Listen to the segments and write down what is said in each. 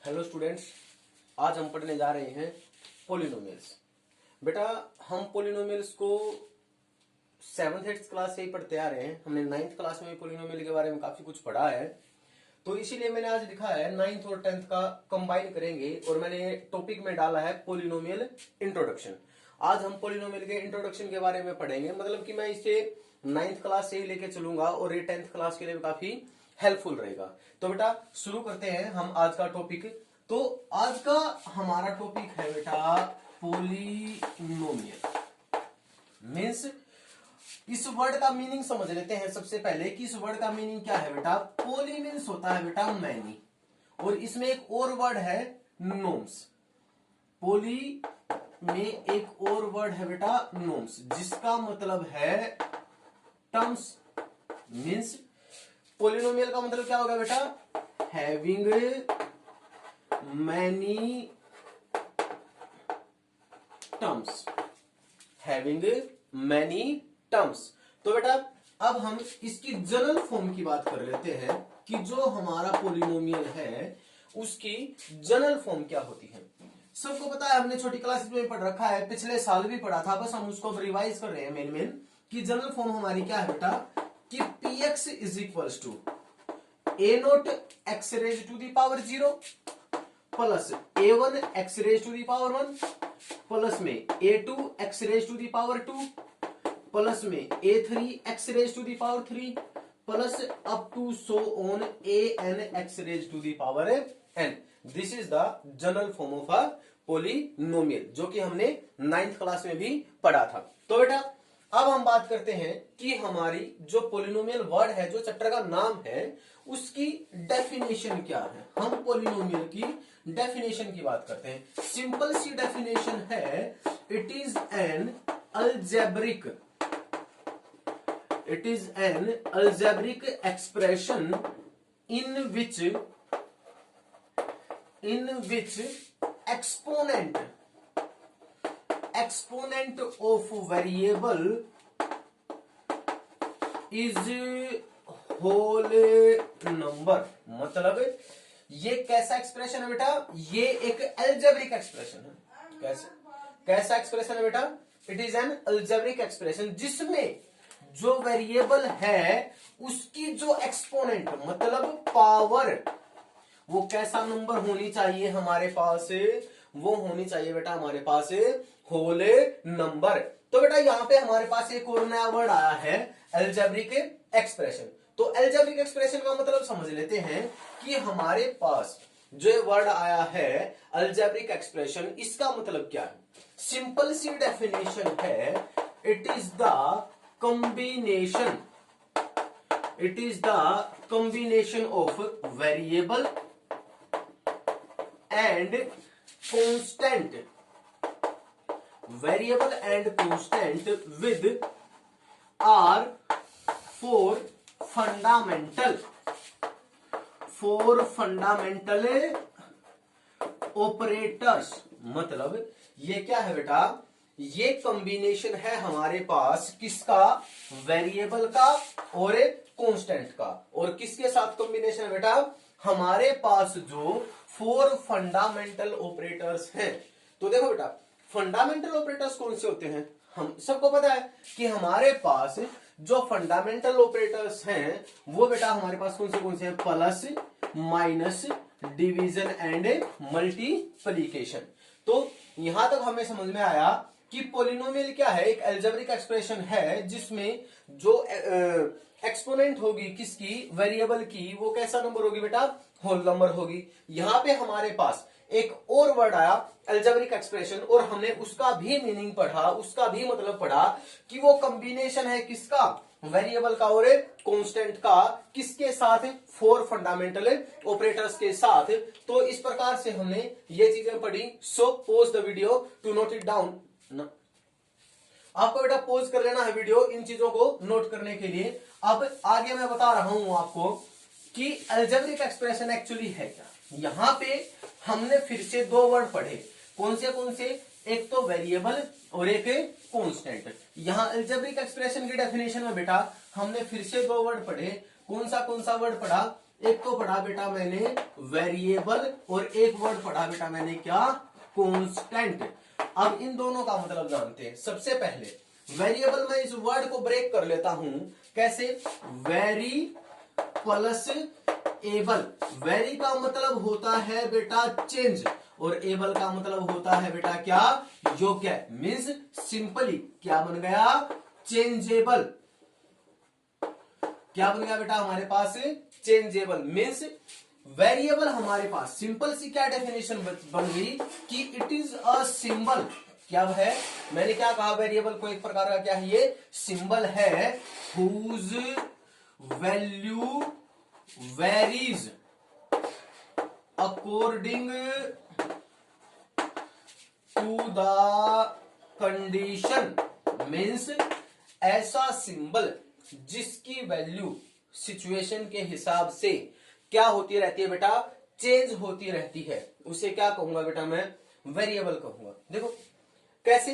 Hello students, आज हम पढ़ने जा रहे हैं पोलिनोमियल्स। बेटा, हम पोलिनोमियल्स को 7th 8th क्लास से ही पढ़ते आ रहे हैं। हमने 9th क्लास में भी पोलिनोमियल के बारे में काफी कुछ पढ़ा है, तो इसीलिए मैंने आज लिखा है 9th और 10th का कंबाइन करेंगे और मैंने टॉपिक में डाला है पोलिनोमियल इंट्रोडक्शन। आज हम पोलिनोमियल के इंट्रोडक्शन के बारे में पढ़ेंगे, मतलब कि मैं इसे 9th क्लास से ही लेके चलूंगा और ये 10th क्लास के लिए काफी हेल्पफुल रहेगा। तो बेटा शुरू करते हैं हम आज का टॉपिक। तो आज का हमारा टॉपिक है बेटा पोलिनोमियल। मीन्स इस वर्ड का मीनिंग समझ लेते हैं सबसे पहले कि इस वर्ड का मीनिंग क्या है बेटा। पोली मीन्स होता है बेटा मैनी, और इसमें एक और वर्ड है नोम्स। पोली में एक और वर्ड है बेटा नोम्स, जिसका मतलब है टर्म्स। मीन्स पोलिनोमियल का मतलब क्या होगा बेटा, having many terms. Having many terms. तो बेटा अब हम इसकी जनरल फॉर्म की बात कर लेते हैं कि जो हमारा पोलिनोमियल है उसकी जनरल फॉर्म क्या होती है। सबको पता है, हमने छोटी क्लासेस में पढ़ रखा है, पिछले साल भी पढ़ा था, बस हम उसको रिवाइज कर रहे हैं मेन कि जनरल फॉर्म हमारी क्या है बेटा कि px is equals to a naught x raise to the power 0 plus a1 x raise to the power 1 plus में a2 x raise to the power 2 plus में a3 x raise to the power 3 plus up to so on an x raise to the power n। This is the general form of a polynomial, जो कि हमने 9th class में भी पढ़ा था। तो बेटा अब हम बात करते हैं कि हमारी जो पोलिनोमियल वर्ड है, जो चैप्टर का नाम है, उसकी डेफिनेशन क्या है। हम पोलिनोमियल की डेफिनेशन की बात करते हैं। सिंपल सी डेफिनेशन है, it is an algebraic expression in which exponent of variable is whole number। मतलब ये कैसा एक्सप्रेशन है बेटा, ये एक अलजेब्रिक एक्सप्रेशन है। कैसा एक्सप्रेशन है बेटा, it is an algebraic expression जिसमें जो वेरिएबल है उसकी जो एक्सपोनेंट मतलब पावर, वो कैसा नंबर होनी चाहिए हमारे पास, वो होनी चाहिए बेटा हमारे पास होल नंबर। तो बेटा यहाँ पे हमारे पास एक और नया वर्ड आया है, अलजेब्रिक एक्सप्रेशन। तो अलजेब्रिक एक्सप्रेशन का मतलब समझ लेते हैं कि हमारे पास जो वर्ड आया है अलजेब्रिक एक्सप्रेशन, इसका मतलब क्या है। सिंपल सी डेफिनेशन है, it is the combination of variable and constant with are four fundamental operators। मतलब ये क्या है बेटा, ये कॉम्बिनेशन है हमारे पास किसका, वेरिएबल का और एक कांस्टेंट का। और किसके साथ कॉम्बिनेशन है बेटा, हमारे पास जो 4 फंडामेंटल ऑपरेटर्स हैं। तो देखो बेटा फंडामेंटल ऑपरेटर्स कौन से होते हैं, हम सबको पता है कि हमारे पास जो फंडामेंटल ऑपरेटर्स हैं वो बेटा हमारे पास कौन से हैं, plus minus division and multiplication. तो यहां तक हमें समझ में आया कि पोलिनोमियल क्या है, एक अलजेब्रिक एक्सप्रेशन है जिसमें जो एक्सपोनेंट होगी किसकी, वेरिएबल की, वो कैसा नंबर होगी बेटा, होल नंबर होगी। यहां पे हमारे पास एक और वर्ड आया अलजेब्रिक एक्सप्रेशन, और हमने उसका भी मीनिंग पढ़ा, उसका भी मतलब पढ़ा कि वो कॉम्बिनेशन है किसका, वेरिएबल का और कांस्टेंट का, किसके साथ, 4 फंडामेंटल ऑपरेटर्स के साथ। तो इस प्रकार से हमने ये चीजें पढ़ी। So pause the video to note it down. आपको बेटा पॉज कर लेना है वीडियो इन चीजों को नोट करने के लिए। अब आगे मैं बता रहा हूं आपको कि अलजेब्रिक एक्सप्रेशन एक्चुअली है क्या। यहां पे हमने फिर से 2 वर्ड पढ़े, कौन से, एक तो वेरिएबल और एक कांस्टेंट। यहां अलजेब्रिक एक्सप्रेशन की डेफिनेशन में बेटा हमने फिर से 2 वर्ड पढ़े, कौन सा वर्ड पढ़ा, एक तो पढ़ा बेटा मैंने वेरिएबल और एक वर्ड पढ़ा बेटा मैंने क्या, कांस्टेंट। अब इन दोनों का मतलब जानते हैं। सबसे पहले वेरिएबल, मैं इस वर्ड को ब्रेक कर लेता हूं, कैसे, वेरी प्लस एबल। वेरी का मतलब होता है बेटा चेंज, और एबल का मतलब होता है बेटा क्या, योग्य। मीन्स सिंपली क्या बन गया, चेंजेबल। क्या बन गया बेटा हमारे पास, चेंजेबल। मीन्स वेरिएबल हमारे पास सिंपल सी क्या डेफिनेशन बन गई कि इट इज अ सिंबल। क्या है, मैंने क्या कहा, वेरिएबल को एक प्रकार का क्या है, ये सिंबल है, whose value varies according to the condition. Means ऐसा सिंबल जिसकी वैल्यू सिचुएशन के हिसाब से क्या होती रहती है बेटा, चेंज होती रहती है, उसे क्या कहूंगा बेटा मैं, वेरिएबल कहूंगा। देखो कैसे,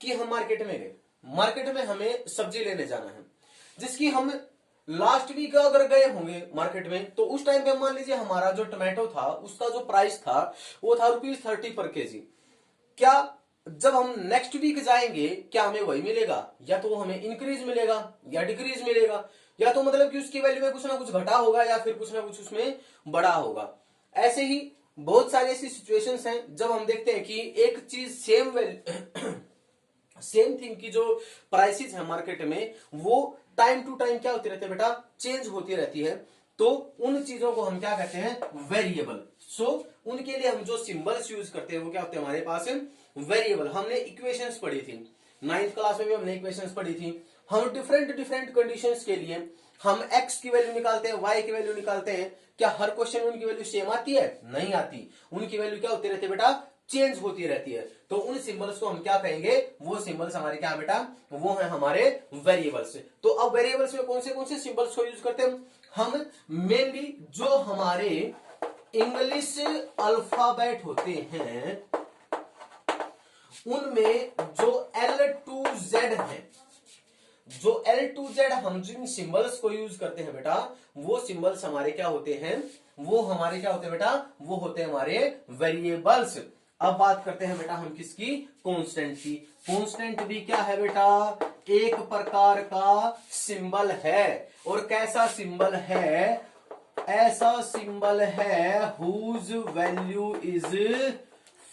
कि हम मार्केट में गए, मार्केट में हमें सब्जी लेने जाना है, जिसकी हम लास्ट वीक अगर गए होंगे मार्केट में, तो उस टाइम पे मान लीजिए हमारा जो टमाटो था उसका जो प्राइस था वो था ₹30 पर केजी। क्या जब हम नेक्स्ट वीक जाएंगे क्या हमें वही मिलेगा, या तो हमें इंक्रीज मिलेगा या डिक्रीज मिलेगा, या तो मतलब कि उसकी वैल्यू में कुछ ना कुछ घटा होगा या फिर कुछ ना कुछ उसमें बढ़ा होगा। ऐसे ही बहुत सारी ऐसी सिचुएशंस हैं जब हम देखते हैं कि एक चीज सेम थिंग की जो प्राइसेस है मार्केट में वो टाइम टू टाइम क्या होती रहती है बेटा, चेंज होती रहती है। तो उन चीजों को हम क्या कहते हैं, वेरिएबल। सो उनके लिए हम जो सिंबल्स यूज करते हैं वो क्या होते हैं हमारे पास, वेरिएबल। हमने इक्वेशंस पढ़ी थी 9th क्लास में भी, हमने इक्वेशंस पढ़ी थी। हम डिफरेंट डिफरेंट कंडीशंस के लिए हम x की वैल्यू निकालते हैं, y की वैल्यू निकालते हैं। क्या हर क्वेश्चन में उनकी वैल्यू सेम आती है, नहीं आती। उनकी वैल्यू क्या होती रहती है बेटा, चेंज होती रहती है। तो उन सिंबल्स को हम क्या कहेंगे, वो सिंबल्स हमारे क्या बेटा, वो है हमारे वेरिएबल्स। तो अब वेरिएबल्स में कौन से सिंबल्स को यूज करते हैं हम, मेनली जो हमारे इंग्लिश अल्फाबेट होते हैं उनमें जो L to Z है, जो L to Z हम जिन सिंबल्स को यूज करते हैं बेटा, वो सिंबल्स हमारे क्या होते हैं, वो हमारे क्या होते हैं बेटा, वो होते हैं हमारे वेरिएबल्स। अब बात करते हैं बेटा हम किसकी, कांस्टेंट की। कांस्टेंट भी क्या है बेटा, एक प्रकार का सिंबल है। और कैसा सिंबल है, ऐसा सिंबल है हुज वैल्यू इज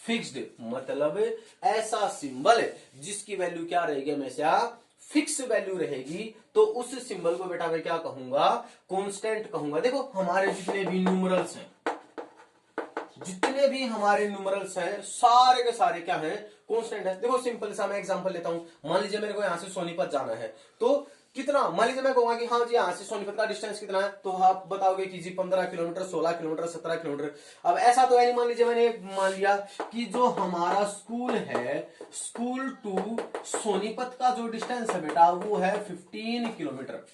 फिक्स्ड। मतलब ऐसा सिंबल जिसकी वैल्यू क्या रहेगी, हमेशा फिक्स वैल्यू रहेगी। तो उस सिंबल को बेटा मैं क्या कहूंगा, कांस्टेंट कहूंगा। देखो हमारे जितने भी न्यूमरल्स हैं, जितने भी हमारे न्यूमरल्स हैं सारे के सारे क्या हैं, कांस्टेंट है। देखो सिंपल सा मैं एग्जांपल लेता हूं। मान लीजिए मेरे को यहां से सोनीपत जाना है, तो कितना, मान लीजिए मैं कहूंगा कि हाँ जी यहां से सोनीपत का डिस्टेंस कितना है, तो आप बताओगे कि जी 15 किलोमीटर, 16 किलोमीटर, 17 किलोमीटर। अब ऐसा तो है नहीं, मान लीजिए मैंने मान लिया कि जो हमारा स्कूल है, स्कूल टू सोनीपत का जो डिस्टेंस है बेटा वो है 15 किलोमीटर।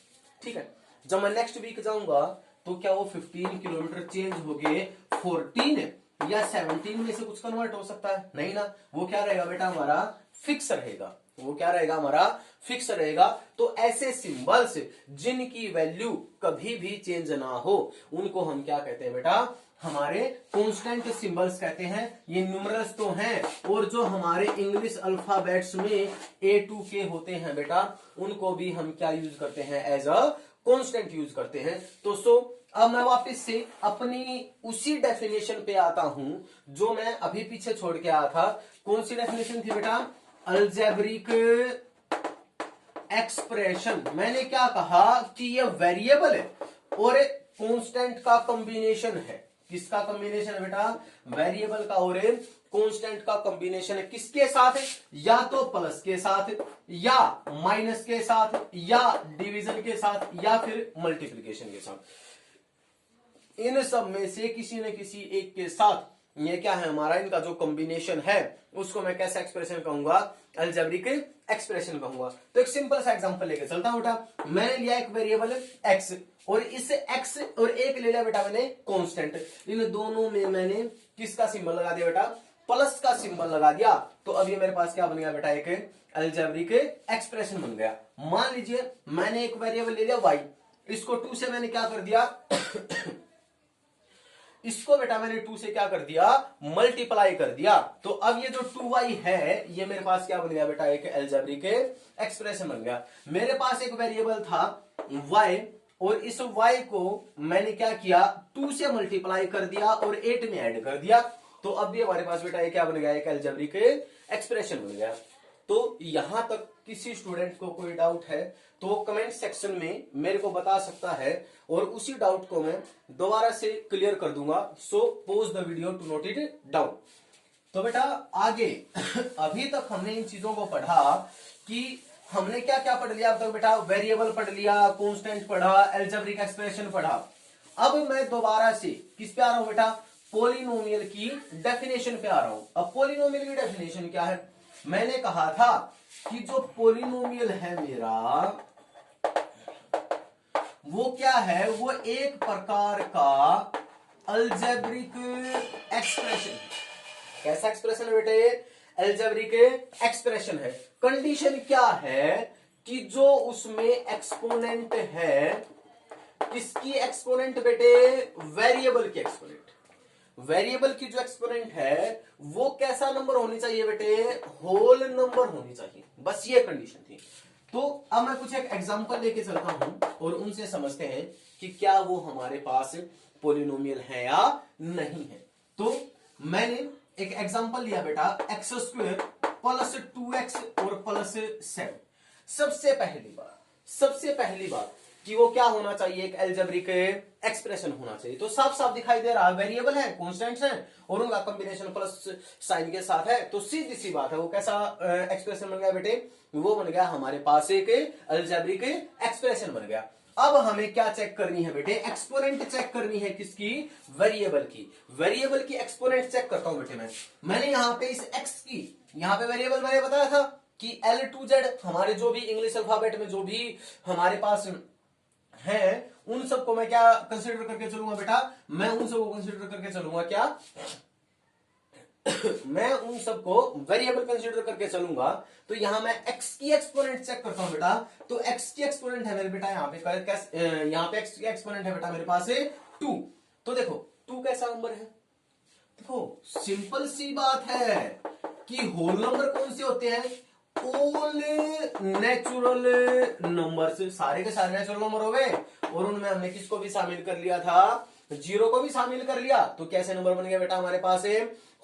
ठीक है, जब मैं नेक्स्ट वीक जाऊंगा तो क्या वो 15 किलोमीटर चेंज हो गए 14 या 17 में से कुछ कन्वर्ट हो सकता है, नहीं ना। वो क्या रहेगा बेटा हमारा, फिक्स रहेगा। वो क्या रहेगा हमारा, फिक्स रहेगा। तो ऐसे सिंबल्स जिनकी वैल्यू कभी भी चेंज ना हो उनको हम क्या कहते हैं बेटा, हमारे कांस्टेंट सिंबल्स कहते हैं। ये न्यूमरल्स तो हैं, और जो हमारे इंग्लिश अल्फाबेट्स में A to K होते हैं बेटा, उनको भी हम क्या यूज करते हैं, एज अ कांस्टेंट यूज करते हैं। तो अब मैं वापस से अपनी उसी डेफिनेशन पे आता हूं जो मैं अभी पीछे छोड़ के आया था। कौन सी डेफिनेशन थी बेटा, अलजेब्रिक एक्सप्रेशन। मैंने क्या कहा कि ये वेरिएबल है और एक कांस्टेंट का कॉम्बिनेशन है। किसका कॉम्बिनेशन है बेटा, वेरिएबल का और कांस्टेंट का कॉम्बिनेशन है। किसके साथ, या तो प्लस के साथ, या माइनस के साथ, या डिवीजन के साथ, या फिर मल्टीप्लिकेशन के साथ। इन सब में से किसी न किसी एक के साथ ये क्या है हमारा, इनका जो कॉम्बिनेशन है उसको मैं कैसे एक्सप्रेशन कहूंगा, अलजेब्रिक एक्सप्रेशन कहूंगा। तो एक सिंपल सा एग्जांपल लेके चलता हूं बेटा। मैंने लिया एक वेरिएबल x, और इस x और एक ले लिया बेटा मैंने कांस्टेंट। इन दोनों में मैंने किसका सिंबल लगा दिया बेटा, प्लस का सिंबल लगा दिया। तो अब ये मेरे पास क्या बन गया बेटा, एक अलजेब्रिक एक्सप्रेशन बन गया। मान लीजिए मैंने एक वेरिएबल ले लिया y, इसको 2 से मैंने क्या कर दिया इसको बेटा मैंने 2 से क्या कर दिया, मल्टीप्लाई कर दिया। तो अब ये जो 2y है ये मेरे पास क्या बन गया बेटा, एक अलजेब्रिक एक्सप्रेशन बन गया। मेरे पास एक वेरिएबल था y, और इस y को मैंने क्या किया, 2 से मल्टीप्लाई कर दिया और 8 में ऐड कर दिया। तो अब भी हमारे पास बेटा ये क्या बन गया, एक अलजेब्रिक एक्सप्रेशन बन गया। तो यहां तक किसी स्टूडेंट को कोई डाउट है तो कमेंट सेक्शन में मेरे को बता सकता है, और उसी डाउट को मैं दोबारा से क्लियर कर दूंगा। So pause the video to note it down. तो बेटा आगे अभी तक हमने इन चीजों को पढ़ा कि हमने क्या क्या पढ़ लिया अब तक बेटा, वेरिएबल पढ़ लिया, कांस्टेंट पढ़ा, अलजेब्रिक एक्सप्रेशन पढ़ा। अब मैं दोबारा से किस पे आ रहा हूं बेटा, पोलिनोमियल की डेफिनेशन पे आ रहा हूं। अब पोलिनोमियल की डेफिनेशन क्या है, मैंने कहा था कि जो पोलिनोमियल है मेरा वो क्या है, वो एक प्रकार का अलजेब्रिक एक्सप्रेशन है। कैसा एक्सप्रेशन है बेटे, अलजेब्रिक एक्सप्रेशन है। कंडीशन क्या है कि जो उसमें एक्सपोनेंट है, किसकी एक्सपोनेंट बेटे, वेरिएबल की एक्सपोनेंट। वेरिएबल की जो एक्सपोनेंट है वो कैसा नंबर होनी चाहिए बेटे, होल नंबर होनी चाहिए, बस ये कंडीशन थी। तो अब मैं कुछ एक एग्जांपल लेके चलता हूं और उनसे समझते हैं कि क्या वो हमारे पास पोलिनोमियल है या नहीं है। तो मैंने एक एग्जांपल लिया बेटा, x² प्लस 2x और प्लस 7। सबसे पहली बात कि वो क्या होना चाहिए, एक अलजेब्रिक एक्सप्रेशन होना चाहिए। तो साफ साफ दिखाई दे रहा है, वेरिएबल है, कांस्टेंट्स हैं और उनका कॉम्बिनेशन प्लस साइन के साथ है। तो सीधी सी बात है, वो कैसा एक्सप्रेशन बन गया बेटे, वो बन गया हमारे पास एक अलजेब्रिक एक्सप्रेशन बन गया। अब हमें क्या चेक करनी है बेटे, एक्सपोनेंट चेक करनी है, किसकी, वेरिएबल की। वेरिएबल की एक्सपोनेंट चेक करता हूं बेटे मैंने यहां पे इस x की, यहां पे वेरिएबल मैंने बताया था कि L2Z हमारे जो भी इंग्लिश अल्फाबेट में जो भी हमारे पास है उन सबको मैं क्या कंसीडर करके चलूंगा बेटा, मैं उन सबको कंसीडर करके चलूंगा क्या मैं उन सबको वेरिएबल कंसीडर करके चलूंगा। तो यहां मैं x की एक्सपोनेंट चेक करता हूं बेटा। तो x की एक्सपोनेंट है मेरे बेटा यहां पे यहां पे x की एक्सपोनेंट है बेटा मेरे पास है 2। तो देखो 2 कैसा नंबर है, देखो सिंपल सी बात है कि होल नंबर कौन से होते हैं, ऑल नेचुरल नंबर्स, सारे के सारे नेचुरल नंबर हो गए। और उनमें हमने किसको भी शामिल कर लिया था, 0 को भी शामिल कर लिया। तो कैसे नंबर बन गए बेटा हमारे पास,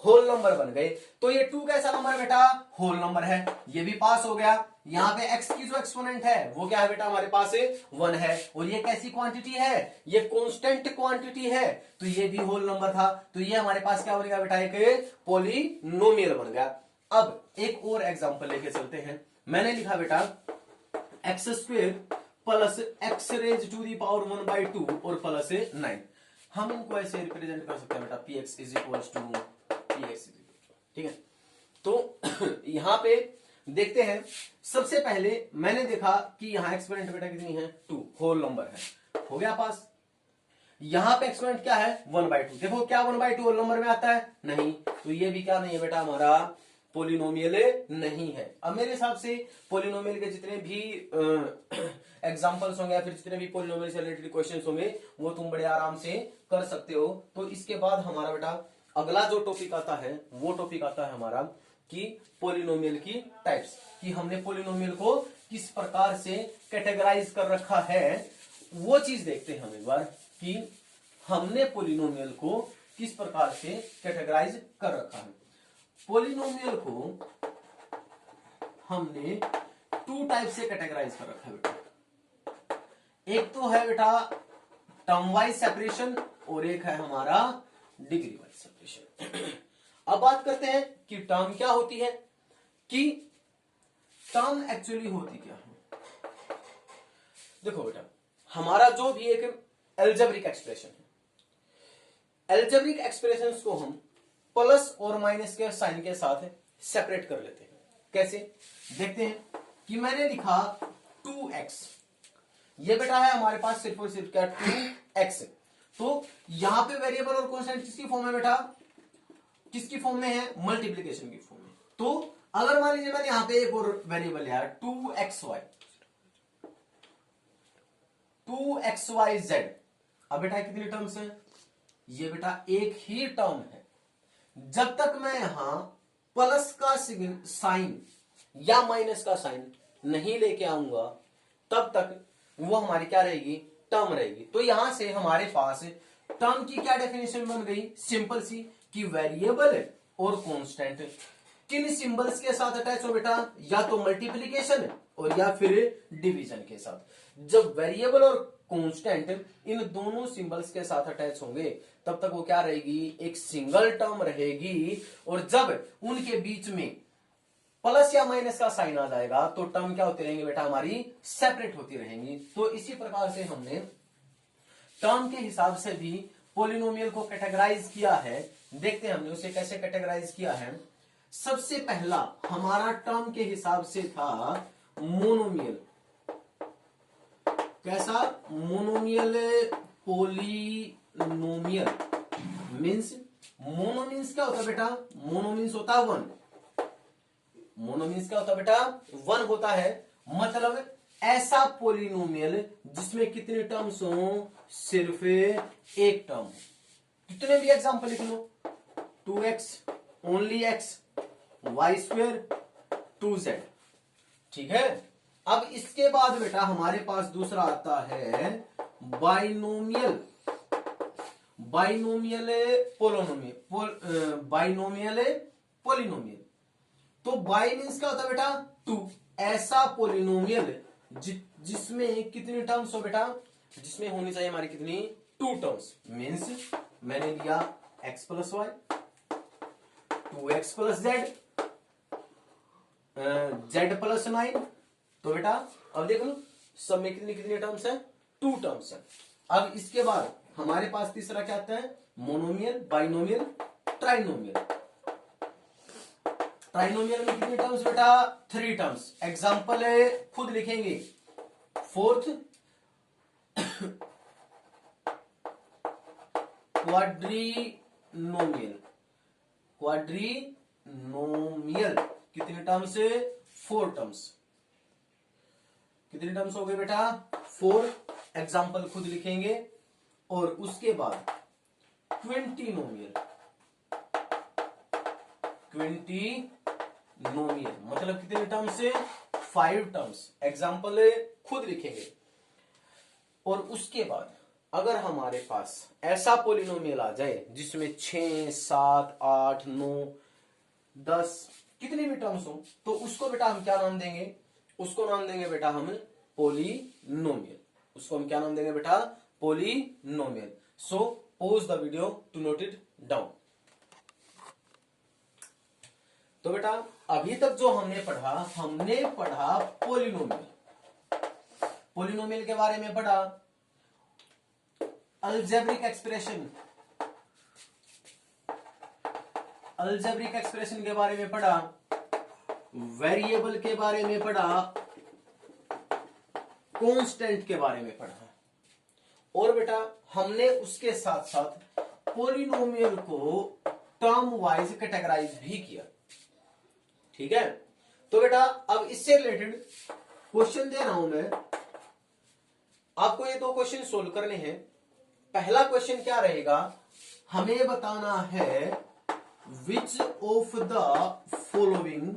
होल नंबर बन गए। तो ये 2 कैसा नंबर है बेटा, होल नंबर है, ये भी पास हो गया। यहाँ पे x की जो एक्सपोनेंट है वो क्या है बेटा हमारे पास 1 है, और ये कैसी क्वांटिटी है, ये कांस्टेंट क्वांटिटी है, तो ये भी होल नंबर था। तो ये हमारे पास क्या बन गया बेटा, एक पोलिनोमियल बन गया। अब एक और एग्जांपल लेके चलते हैं। मैंने लिखा बेटा x² plus x raise to the power 1/2 और प्लस 9। हम इनको ऐसे रिप्रेजेंट कर सकते हैं बेटा, px is equal to px, ठीक है। तो यहां पे देखते हैं, सबसे पहले मैंने देखा कि यहां एक्सपोनेंट बेटा कितनी है, 2, होल नंबर है, हो गया पास। यहां पे एक्सपोनेंट क्या है, 1/2। देखो क्या 1/2 होल नंबर में आता है, नहीं। तो ये भी क्या नहीं है बेटा, हमारा पोलिनोमियल नहीं है। अब मेरे हिसाब से पोलिनोमियल के जितने भी एग्जांपल्स होंगे या फिर जितने भी पोलिनोमियल से रिलेटेड क्वेश्चंस होंगे वो तुम बड़े आराम से कर सकते हो। तो इसके बाद हमारा बेटा अगला जो टॉपिक आता है वो टॉपिक आता है हमारा कि पोलिनोमियल की टाइप्स, कि हमने पोलिनोमियल को किस प्रकार से कैटेगराइज कर रखा है। वो चीज देखते हैं हम एक बार कि हमने पोलिनोमियल को किस प्रकार से कैटेगराइज कर रखा है। पोलिनोमियल को हमने 2 टाइप से कैटेगराइज कर रखा है बेटा। एक तो है बेटा टर्म वाइज सेपरेशन और एक है हमारा डिग्री वाइज सेपरेशन। अब बात करते हैं कि टर्म क्या होती है, कि टर्म एक्चुअली होती क्या है। देखो बेटा हमारा जो भी एक अलजेब्रिक एक्सप्रेशन है, अलजेब्रिक एक्सप्रेशंस को हम प्लस और माइनस के साइन के साथ सेपरेट कर लेते हैं। कैसे देखते हैं कि मैंने लिखा 2x, ये बेटा है हमारे पास सिर्फ और सिर्फ क्या 2x। तो यहां पे वेरिएबल और कांस्टेंट किसकी फॉर्म है बेटा, किसकी फॉर्म में है, मल्टीप्लीकेशन की फॉर्म में। तो अगर मान लीजिए मैंने यहां पे एक और वेरिएबल लिया 2xyz। अब बेटा कितनी टर्म्स है, ये बेटा एक ही टर्म है। जब तक मैं यहां प्लस का साइन या माइनस का साइन नहीं लेके आऊंगा तब तक वो हमारी क्या रहेगी, टर्म रहेगी। तो यहां से हमारे पास टर्म की क्या डेफिनेशन बन गई, सिंपल सी, कि वेरिएबल और कांस्टेंट किन सिंबल्स के साथ अटैच हो बेटा, या तो मल्टीप्लीकेशन और या फिर डिवीजन के साथ। जब वेरिएबल और कांस्टेंट इन दोनों सिंबल्स के साथ अटैच होंगे तब तक वो क्या रहेगी, एक सिंगल टर्म रहेगी। और जब उनके बीच में प्लस या माइनस का साइन आ जाएगा तो टर्म क्या होती रहेंगी बेटा, हमारी सेपरेट होती रहेंगी। तो इसी प्रकार से हमने टर्म के हिसाब से भी पोलिनोमियल को कैटेगराइज किया है। देखते हैं हमने उसे कैसे कैटेगराइज किया है। सबसे पहला हमारा टर्म के हिसाब से था मोनोमियल। कैसा, monomial polynomial means, mono means क्या होता है बेटा, मोनो मीन्स होता है वन। मोनो मीन्स क्या होता है बेटा, वन होता है। मतलब ऐसा पोलिनोमियल जिसमें कितने टर्म्स हो, सिर्फ एक टर्म। कितने भी एग्जांपल लिख लो, 2x only x, y square 2z, ठीक है। अब इसके बाद बेटा हमारे पास दूसरा आता है बाइनोमियल, बाइनोमियल बाइनोमियल पोलिनोमियल। तो बाई मीन्स क्या होता है बेटा, टू। ऐसा पोलिनोमियल जिसमें कितनी टर्म्स हो बेटा, जिसमें होनी चाहिए हमारी कितनी, टू टर्म्स। मीन्स मैंने लिया x plus y, 2x plus z, z plus 9। तो बेटा अब देख लो सब में कितनी कितनी टर्म्स है, टू टर्म्स है। अब इसके बाद हमारे पास तीसरा क्या आता है, मोनोमियल, बाइनोमियल, ट्राइनोमियल। ट्राइनोमियल में कितनी टर्म्स बेटा, थ्री टर्म्स। एग्जांपल है खुद लिखेंगे, फोर्थ क्वाड्रीनोमियल, क्वाड्रीनोमियल कितने टर्म्स है, फोर टर्म्स। कितने टर्म्स हो गए बेटा, फोर। एग्जांपल खुद लिखेंगे। और उसके बाद क्विंटीनोमियल, क्विंटीनोमियल मतलब कितने टर्म्स है, फाइव टर्म्स। एग्जांपल खुद लिखेंगे। और उसके बाद अगर हमारे पास ऐसा पोलिनोमियल आ जाए जिसमें 6, 7, 8, 9, 10 कितनी भी टर्म्स हो, तो उसको बेटा हम क्या नाम देंगे, उसको नाम देंगे बेटा हम पोलिनोमियल। उसको हम क्या नाम देंगे बेटा, polynomial. So pause the video to note it down. तो बेटा अभी तक जो हमने पढ़ा पोलिनोमियल। पोलिनोमियल के बारे में पढ़ा, अलजेब्रिक एक्सप्रेशन, अलजेब्रिक एक्सप्रेशन के बारे में पढ़ा, वेरिएबल के बारे में पढ़ा, कांस्टेंट के बारे में पढ़ा। और बेटा हमने उसके साथ साथ पोलिनोमियल को टर्म वाइज कैटेगराइज भी किया, ठीक है। तो बेटा अब इससे रिलेटेड क्वेश्चन दे रहा हूं मैं आपको, ये दो क्वेश्चन सोल्व करने हैं। पहला क्वेश्चन क्या रहेगा, हमें बताना है which of the following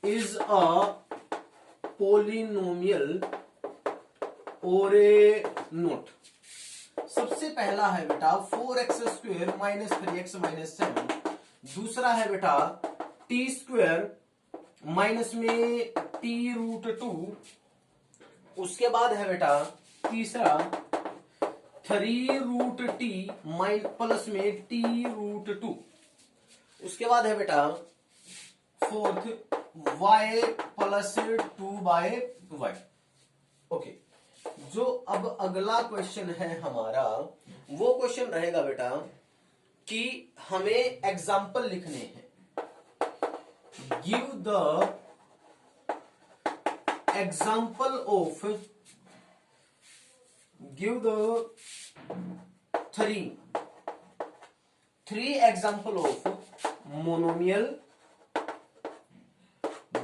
is a polynomial और ए नोट। सबसे पहला है बेटा 4x² माइनस 3x माइनस 7। दूसरा है बेटा टी स्क्वेयर माइनस में t√2। उसके बाद है बेटा तीसरा 3√t प्लस में t√2। उसके बाद है बेटा fourth y plus 2/y। Okay, जो अब अगला क्वेश्चन है हमारा, वो क्वेश्चन रहेगा बेटा कि हमें एग्जाम्पल लिखने हैं। Give the example of, give the three example of monomial,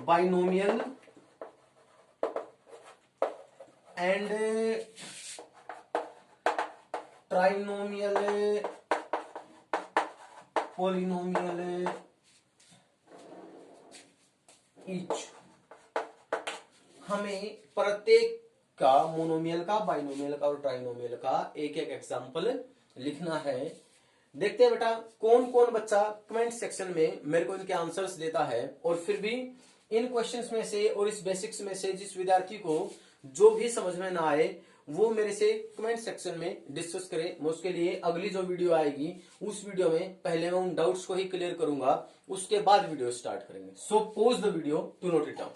binomial and trinomial, polynomial each. हमें प्रत्येक का, मोनोमियल का, बाइनोमियल का और ट्राइनोमियल का एक एक एग्जांपल लिखना है। देखते हैं बेटा कौन कौन बच्चा कमेंट सेक्शन में मेरे को इनके आंसर्स देता है, और फिर भी इन क्वेश्चंस में से और इस बेसिक्स में से जिस विद्यार्थी को जो भी समझ में ना आए वो मेरे से कमेंट सेक्शन में डिस्कस करे। मैं उसके लिए अगली जो वीडियो आएगी उस वीडियो में पहले मैं उन डाउट्स को ही क्लियर करूंगा, उसके बाद वीडियो स्टार्ट करेंगे। So pause the video to note it down.